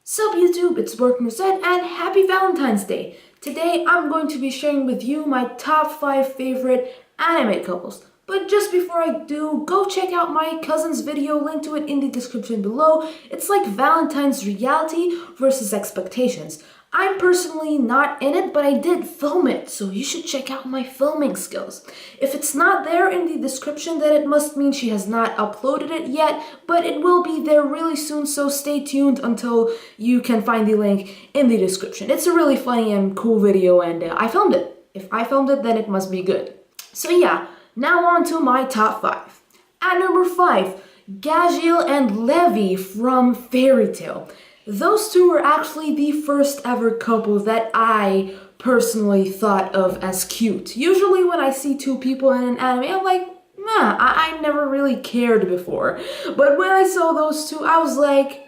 Sup YouTube, it's Workmerced and happy Valentine's Day! Today I'm going to be sharing with you my top 5 favorite anime couples. But just before I do, go check out my cousin's video, link to it in the description below. It's like Valentine's reality versus expectations. I'm personally not in it, but I did film it, so you should check out my filming skills. If it's not there in the description, then it must mean she has not uploaded it yet, but it will be there really soon, so stay tuned until you can find the link in the description. It's a really funny and cool video, and I filmed it. If I filmed it, then it must be good. So yeah, now on to my top 5. At number 5, Gagiel and Levi from Fairy Tail. Those two were actually the first ever couple that I personally thought of as cute. Usually when I see two people in an anime, I'm like, nah, I never really cared before. But when I saw those two, I was like,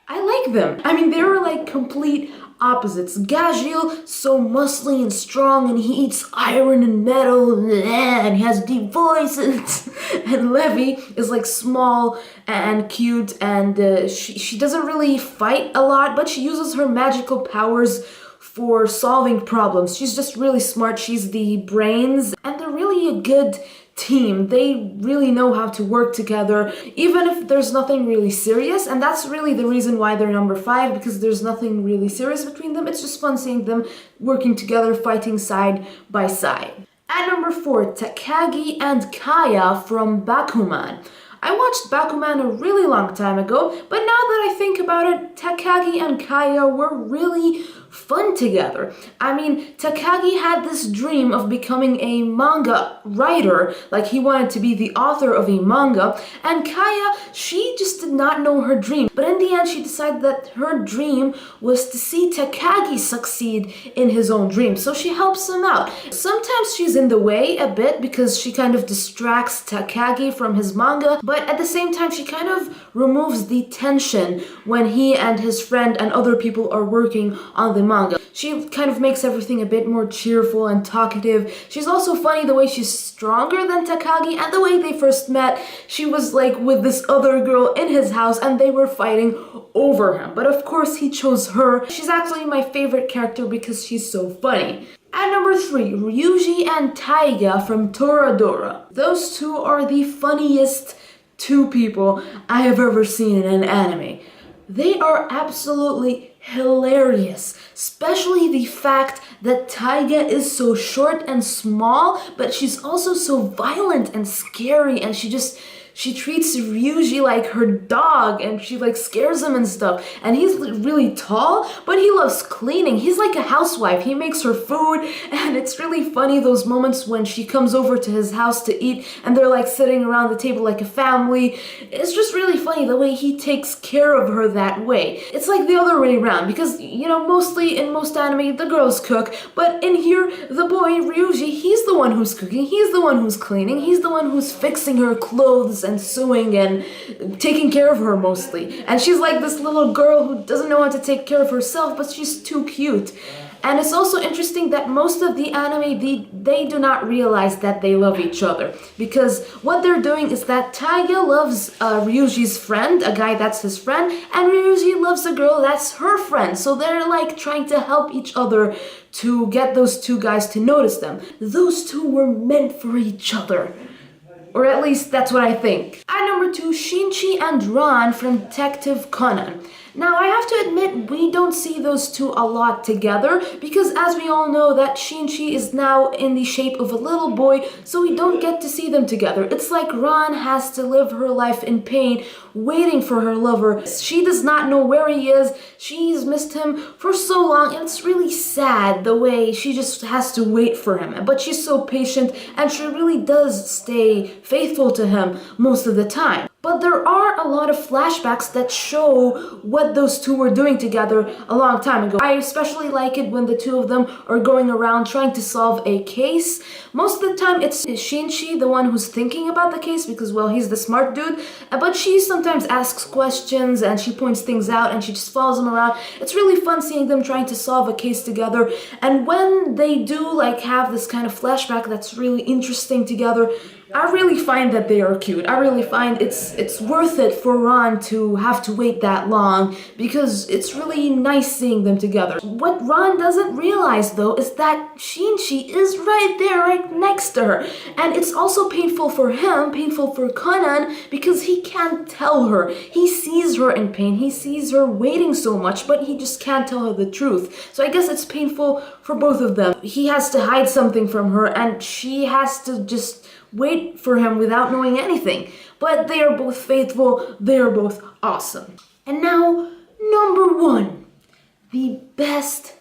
I like them. I mean, they were like complete opposites. Gagiel, so muscly and strong, and he eats iron and metal, and he has deep voices. And Levi is like small and cute, and she doesn't really fight a lot, but she uses her magical powers for solving problems. She's just really smart. She's the brains, and they're really a good team. They really know how to work together, even if there's nothing really serious, and that's really the reason why they're number 5, because there's nothing really serious between them. It's just fun seeing them working together, fighting side by side. At number 4, Takagi and Kaya from Bakuman. I watched Bakuman a really long time ago, but now that I think about it, Takagi and Kaya were really fun together. I mean, Takagi had this dream of becoming a manga writer, like he wanted to be the author of a manga, and Kaya, she just did not know her dream. But in the end, she decided that her dream was to see Takagi succeed in his own dream, so she helps him out. Sometimes she's in the way a bit because she kind of distracts Takagi from his manga, but at the same time, she kind of removes the tension when he and his friend and other people are working on the manga. She kind of makes everything a bit more cheerful and talkative. She's also funny the way she's stronger than Takagi, and the way they first met, she was like with this other girl in his house and they were fighting over him. But of course he chose her. She's actually my favorite character because she's so funny. At number 3, Ryuji and Taiga from Toradora. Those two are the funniest two people I have ever seen in an anime. They are absolutely hilarious, especially the fact that Taiga is so short and small, but she's also so violent and scary, and she treats Ryuji like her dog, and she like scares him and stuff. And he's really tall, but he loves cleaning. He's like a housewife. He makes her food, and it's really funny those moments when she comes over to his house to eat, and they're like sitting around the table like a family. It's just really funny the way he takes care of her that way. It's like the other way around, because, you know, mostly in most anime, the girls cook, but in here, the boy, Ryuji, he's the one who's cooking, he's the one who's cleaning, he's the one who's fixing her clothes and sewing and taking care of her mostly. And she's like this little girl who doesn't know how to take care of herself, but she's too cute. And it's also interesting that most of the anime, they do not realize that they love each other. Because what they're doing is that Taiga loves Ryuji's friend, a guy that's his friend, and Ryuji loves a girl that's her friend. So they're like trying to help each other to get those two guys to notice them. Those two were meant for each other. Or at least that's what I think. At number 2, Shinchi and Ran from Detective Conan. Now, I have to admit, we don't see those two a lot together, because as we all know that Shinchi is now in the shape of a little boy, so we don't get to see them together. It's like Ran has to live her life in pain, waiting for her lover. She does not know where he is. She's missed him for so long, and it's really sad the way she just has to wait for him. But she's so patient, and she really does stay faithful to him most of the time. But there are a lot of flashbacks that show what those two were doing together a long time ago. I especially like it when the two of them are going around trying to solve a case. Most of the time it's Shinchi, the one who's thinking about the case, because, well, he's the smart dude. But she sometimes asks questions and she points things out and she just follows him around. It's really fun seeing them trying to solve a case together. And when they do like have this kind of flashback that's really interesting together, I really find that they are cute. I really find it's worth it for Ron to have to wait that long because it's really nice seeing them together. What Ron doesn't realize though is that Shinchi is right there, right next to her. And it's also painful for him, painful for Kanan, because he can't tell her. He sees her in pain, he sees her waiting so much, but he just can't tell her the truth. So I guess it's painful for both of them. He has to hide something from her and she has to just wait for him without knowing anything. But they are both faithful, they are both awesome. And now, number one, the best,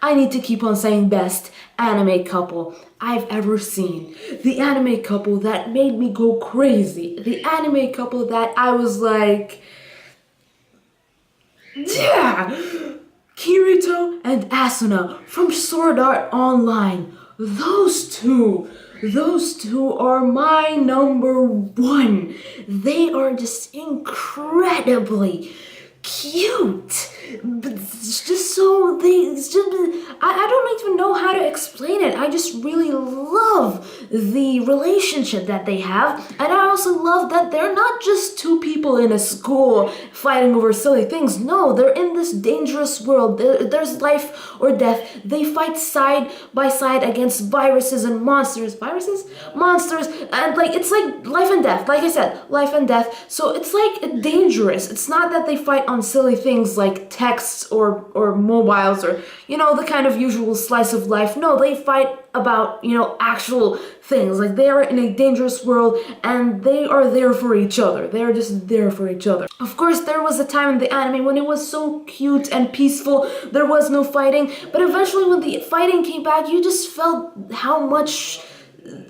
I need to keep on saying best anime couple I've ever seen. The anime couple that made me go crazy. The anime couple that I was like, yeah! Kirito and Asuna from Sword Art Online. Those two are my number one. They are just incredibly cute. It's just so I don't even know how to explain it. I just really love the relationship that they have, and I also love that they're not just two people in a school fighting over silly things. No, they're in this dangerous world. There's life or death. They fight side by side against viruses and monsters. Monsters, and it's like life and death. Like I said, life and death. So it's like dangerous. It's not that they fight on silly things like texts or mobiles or the kind of usual slice of life. No, they fight about actual things. Like, they are in a dangerous world and they are there for each other. They are just there for each other. Of course, there was a time in the anime when it was so cute and peaceful. There was no fighting, but eventually when the fighting came back, you just felt how much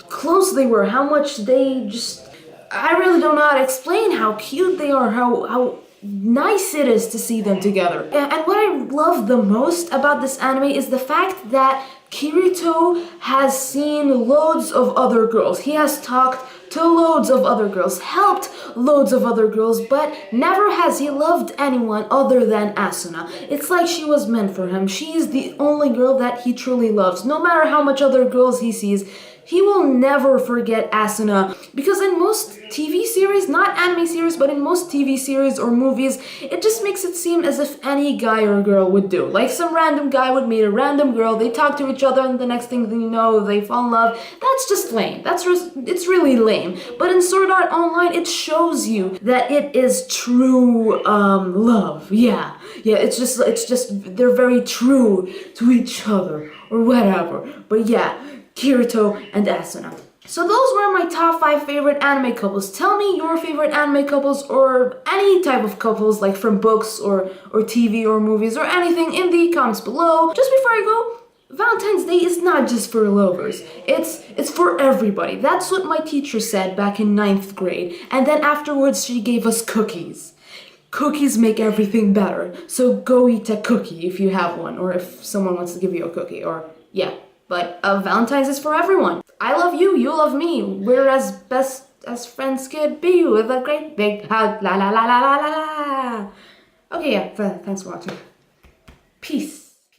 close they were, how much they just, I really don't know how to explain how cute they are, how nice it is to see them together. And what I love the most about this anime is the fact that Kirito has seen loads of other girls. He has talked to loads of other girls, helped loads of other girls, but never has he loved anyone other than Asuna. It's like she was meant for him. She is the only girl that he truly loves. No matter how much other girls he sees, he will never forget Asuna, because in most TV series, not anime series, but in most TV series or movies, it just makes it seem as if any guy or girl would do. Like, some random guy would meet a random girl, they talk to each other, and the next thing you know, they fall in love. That's just lame. It's really lame. But in Sword Art Online, it shows you that it is true love. Yeah, it's just they're very true to each other or whatever. But yeah, Kirito and Asuna. So those were my top 5 favorite anime couples. Tell me your favorite anime couples or any type of couples, like from books or TV or movies or anything, in the comments below. Just before I go, Valentine's Day is not just for lovers. It's for everybody. That's what my teacher said back in 9th grade. And then afterwards she gave us cookies. Cookies make everything better. So go eat a cookie if you have one, or if someone wants to give you a cookie, or yeah. But Valentine's is for everyone. I love you, you love me. We're as best as friends could be, with a great big hug. La la la la la la la. Okay, yeah, thanks for watching. Peace.